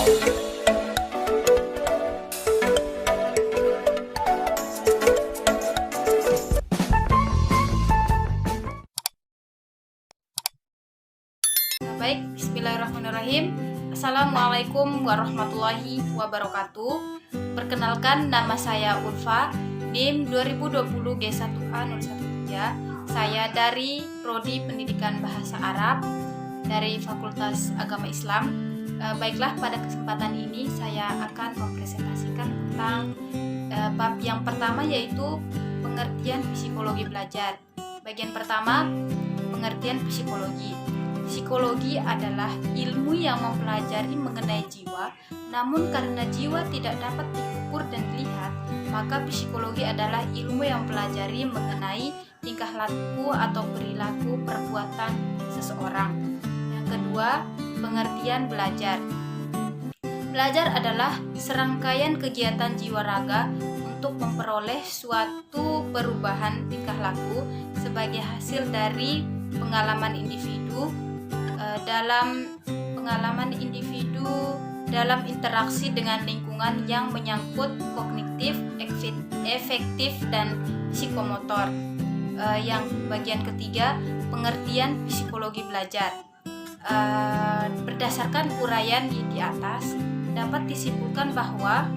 Baik, bismillahirrahmanirrahim. Assalamualaikum warahmatullahi wabarakatuh. Perkenalkan, nama saya Ulfa, NIM 2020G1A013. Saya dari Prodi Pendidikan Bahasa Arab dari Fakultas Agama Islam. Baiklah, pada kesempatan ini saya akan mempresentasikan tentang bab yang pertama, yaitu pengertian psikologi belajar. Bagian pertama, pengertian psikologi. Psikologi adalah ilmu yang mempelajari mengenai jiwa, namun karena jiwa tidak dapat diukur dan dilihat, maka psikologi adalah ilmu yang mempelajari mengenai tingkah laku atau perilaku perbuatan seseorang. Yang kedua, pengertian belajar. Belajar adalah serangkaian kegiatan jiwa raga untuk memperoleh suatu perubahan tingkah laku sebagai hasil dari pengalaman individu dalam interaksi dengan lingkungan yang menyangkut kognitif, efektif, dan psikomotor. Yang bagian ketiga, pengertian psikologi belajar. Berdasarkan uraian di atas, dapat disimpulkan bahwa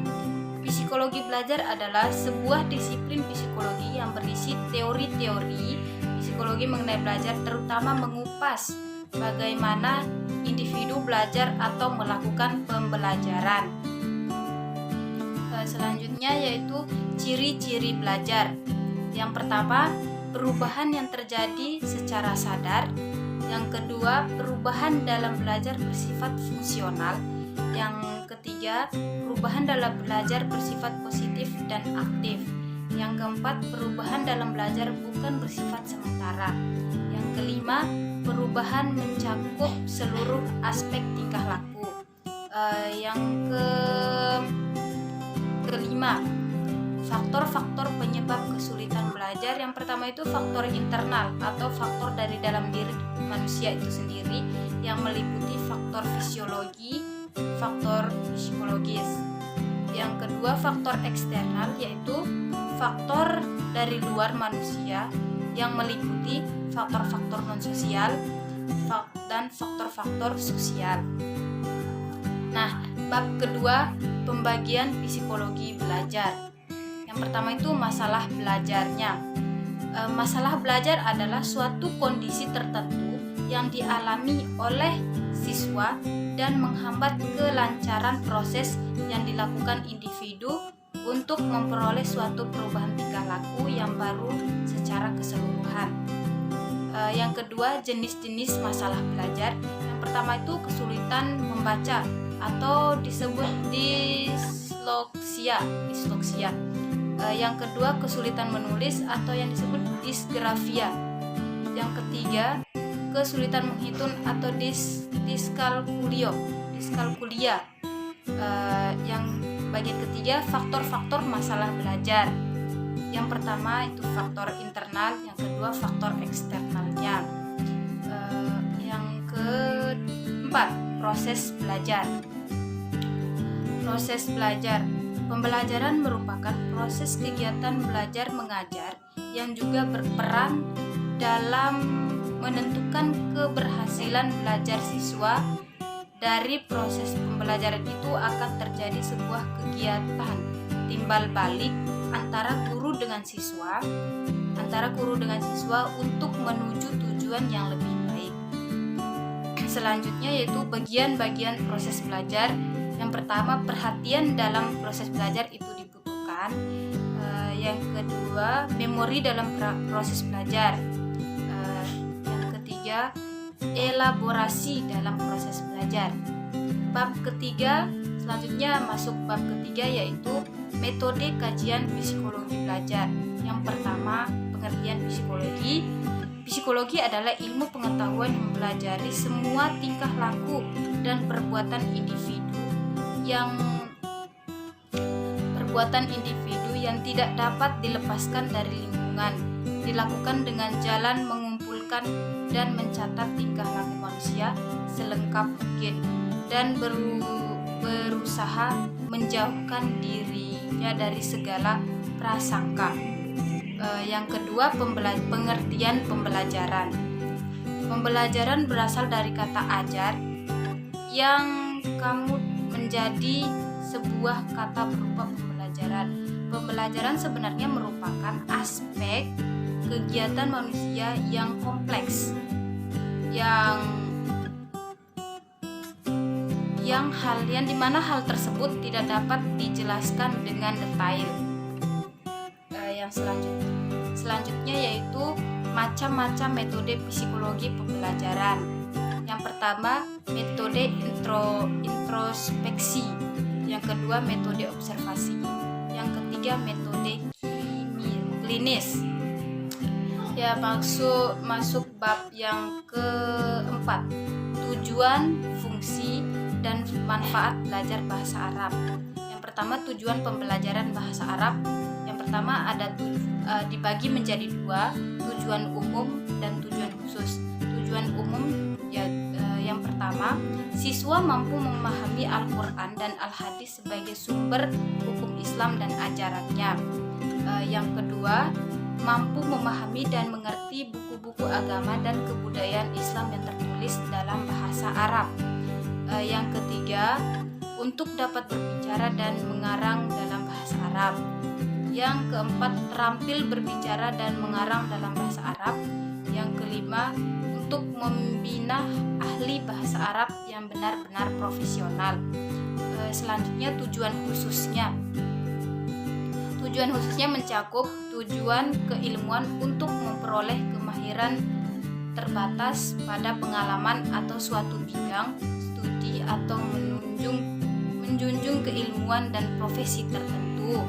psikologi belajar adalah sebuah disiplin psikologi yang berisi teori-teori psikologi mengenai belajar, terutama mengupas bagaimana individu belajar atau melakukan pembelajaran. Selanjutnya yaitu ciri-ciri belajar. Yang pertama, perubahan yang terjadi secara sadar. Yang kedua, perubahan dalam belajar bersifat fungsional. Yang ketiga, perubahan dalam belajar bersifat positif dan aktif. Yang keempat, perubahan dalam belajar bukan bersifat sementara. Yang kelima, perubahan mencakup seluruh aspek tingkah laku. Yang kelima, faktor-faktor penyebab kesulitan belajar. Yang pertama itu faktor internal atau faktor dari dalam diri manusia itu sendiri, yang meliputi faktor fisiologi, faktor psikologis. Yang kedua, faktor eksternal, yaitu faktor dari luar manusia, yang meliputi faktor-faktor non-sosial dan faktor-faktor sosial. Nah, bab kedua, pembagian psikologi belajar. Yang pertama itu masalah belajarnya. Masalah belajar adalah suatu kondisi tertentu yang dialami oleh siswa dan menghambat kelancaran proses yang dilakukan individu untuk memperoleh suatu perubahan tingkah laku yang baru secara keseluruhan. Yang kedua, jenis-jenis masalah belajar. Yang pertama itu kesulitan membaca atau disebut disleksia. Yang kedua, kesulitan menulis atau yang disebut disgrafia. Yang ketiga, kesulitan menghitung atau diskalkulia. Yang bagian ketiga, faktor-faktor masalah belajar. Yang pertama itu faktor internal, yang kedua faktor eksternalnya. Yang keempat, proses belajar. Proses belajar. Pembelajaran merupakan proses kegiatan belajar mengajar yang juga berperan dalam menentukan keberhasilan belajar siswa. Dari proses pembelajaran itu akan terjadi sebuah kegiatan timbal balik antara guru dengan siswa untuk menuju tujuan yang lebih baik. Selanjutnya yaitu bagian-bagian proses belajar. Yang pertama, perhatian dalam proses belajar itu dibutuhkan. Yang kedua, memori dalam proses belajar. Yang ketiga, elaborasi dalam proses belajar. Bab ketiga, selanjutnya masuk bab ketiga, yaitu metode kajian psikologi belajar. Yang pertama, pengertian psikologi. Psikologi adalah ilmu pengetahuan yang mempelajari semua tingkah laku dan perbuatan individu yang tidak dapat dilepaskan dari lingkungan. Dilakukan dengan jalan mengumpulkan dan mencatat tingkah laku manusia selengkap mungkin dan berusaha menjauhkan dirinya dari segala prasangka. Yang kedua, pengertian pembelajaran. Pembelajaran berasal dari kata ajar yang kamu menjadi sebuah kata berupa pembelajaran. Pembelajaran sebenarnya merupakan aspek kegiatan manusia yang kompleks, yang dimana hal tersebut tidak dapat dijelaskan dengan detail. Yang selanjutnya yaitu macam-macam metode psikologi pembelajaran. Yang pertama, metode introspeksi. Yang kedua, metode observasi. Yang ketiga, metode klinis. Ya, masuk bab yang keempat, tujuan, fungsi, dan manfaat belajar bahasa Arab. Yang pertama, tujuan pembelajaran bahasa Arab. Yang pertama dibagi menjadi dua, tujuan umum dan tujuan khusus. Tujuan umum yang pertama, siswa mampu memahami Al-Quran dan Al-Hadis sebagai sumber hukum Islam dan ajarannya. Yang kedua, mampu memahami dan mengerti buku-buku agama dan kebudayaan Islam yang tertulis dalam bahasa Arab. Yang ketiga, untuk dapat berbicara dan mengarang dalam bahasa Arab. Yang keempat, terampil berbicara dan mengarang dalam bahasa Arab. Yang kelima, untuk membina ahli bahasa Arab yang benar-benar profesional. Selanjutnya, tujuan khususnya. Tujuan khususnya mencakup tujuan keilmuan untuk memperoleh kemahiran terbatas pada pengalaman atau suatu bidang studi atau menjunjung keilmuan dan profesi tertentu.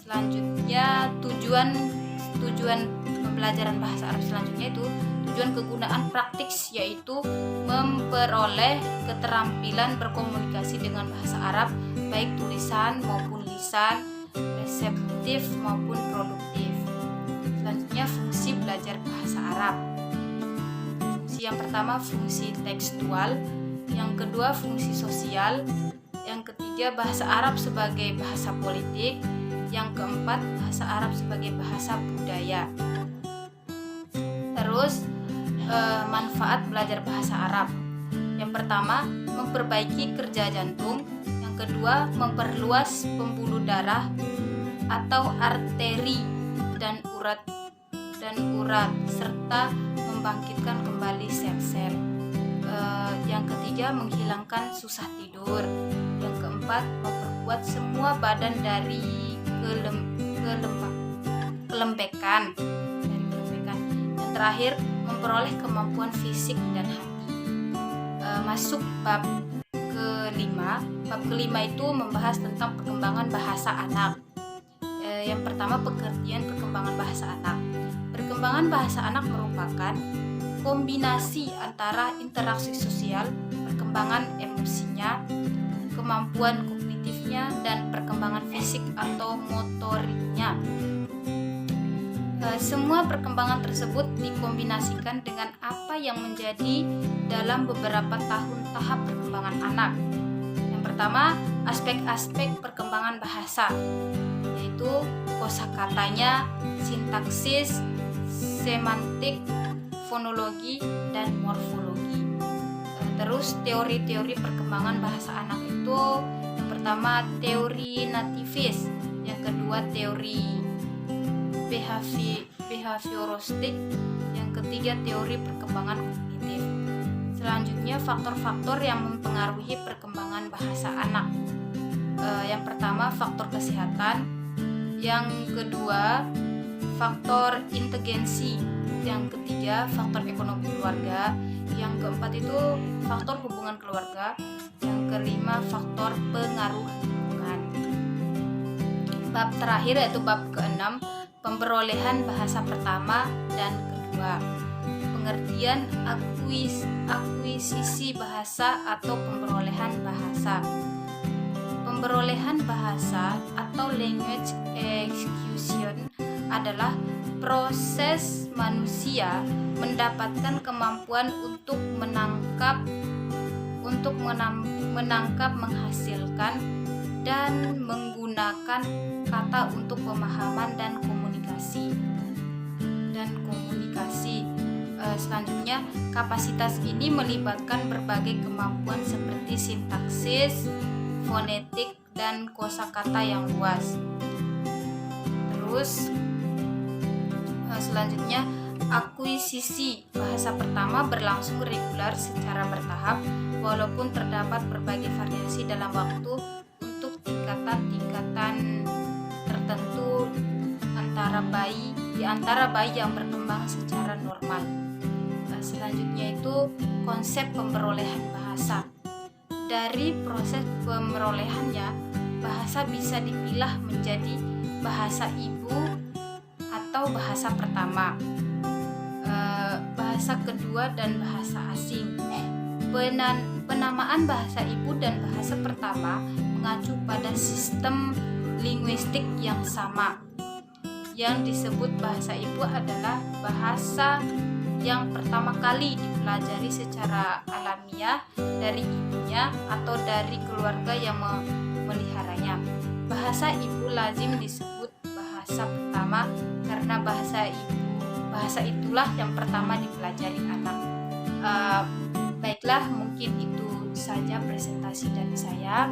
Selanjutnya, tujuan pembelajaran bahasa Arab selanjutnya itu tujuan kegunaan praktis, yaitu memperoleh keterampilan berkomunikasi dengan bahasa Arab, baik tulisan maupun lisan, reseptif maupun produktif. Selanjutnya, fungsi belajar bahasa Arab. Fungsi yang pertama, fungsi tekstual. Yang kedua, fungsi sosial. Yang ketiga, bahasa Arab sebagai bahasa politik. Yang keempat, bahasa Arab sebagai bahasa budaya. Terus, manfaat belajar bahasa Arab. Yang pertama, memperbaiki kerja jantung. Yang kedua, memperluas pembuluh darah atau arteri dan urat serta membangkitkan kembali sel-sel. Yang ketiga, menghilangkan susah tidur. Yang keempat, memperkuat semua badan dari kelembekan. Yang terakhir, memperoleh kemampuan fisik dan hati. Masuk bab kelima. Bab kelima itu membahas tentang perkembangan bahasa anak. Yang pertama, pengertian perkembangan bahasa anak. Perkembangan bahasa anak merupakan kombinasi antara interaksi sosial, perkembangan emosinya, kemampuan kognitifnya, dan perkembangan fisik atau motoriknya. Semua perkembangan tersebut dikombinasikan dengan apa yang menjadi dalam beberapa tahun tahap perkembangan anak. Yang pertama, aspek-aspek perkembangan bahasa, yaitu kosakatanya, sintaksis, semantik, fonologi, dan morfologi. Terus teori-teori perkembangan bahasa anak itu, yang pertama teori nativis, yang kedua teori behavioristik, yang ketiga teori perkembangan kognitif. Selanjutnya, faktor-faktor yang mempengaruhi perkembangan bahasa anak. Yang pertama, faktor kesehatan. Yang kedua, faktor inteligensi. Yang ketiga, faktor ekonomi keluarga. Yang keempat itu faktor hubungan keluarga. Yang kelima, faktor pengaruh lingkungan. Bab terakhir yaitu bab ke-6, pemberolehan bahasa pertama dan kedua. Pengertian akuisisi bahasa atau pemberolehan bahasa. Pemberolehan bahasa atau language acquisition adalah proses manusia mendapatkan kemampuan untuk untuk menangkap, menghasilkan, dan menggunakan kata untuk pemahaman dan komunikasi. Selanjutnya, kapasitas ini melibatkan berbagai kemampuan seperti sintaksis, fonetik, dan kosakata yang luas. Terus selanjutnya, akuisisi bahasa pertama berlangsung reguler secara bertahap, walaupun terdapat berbagai variasi dalam waktu untuk tingkatan-tingkatan tertentu di antara bayi yang berkembang secara normal. Selanjutnya itu konsep pemrolehan bahasa. Dari proses pemrolehannya, bahasa bisa dipilah menjadi bahasa ibu atau bahasa pertama, bahasa kedua, dan bahasa asing. Penamaan bahasa ibu dan bahasa pertama mengacu pada sistem linguistik yang sama. Yang disebut bahasa ibu adalah bahasa yang pertama kali dipelajari secara alamiah dari ibunya atau dari keluarga yang memeliharanya. Bahasa ibu lazim disebut bahasa pertama karena bahasa itulah yang pertama dipelajari anak. Baiklah, mungkin itu saja presentasi dari saya.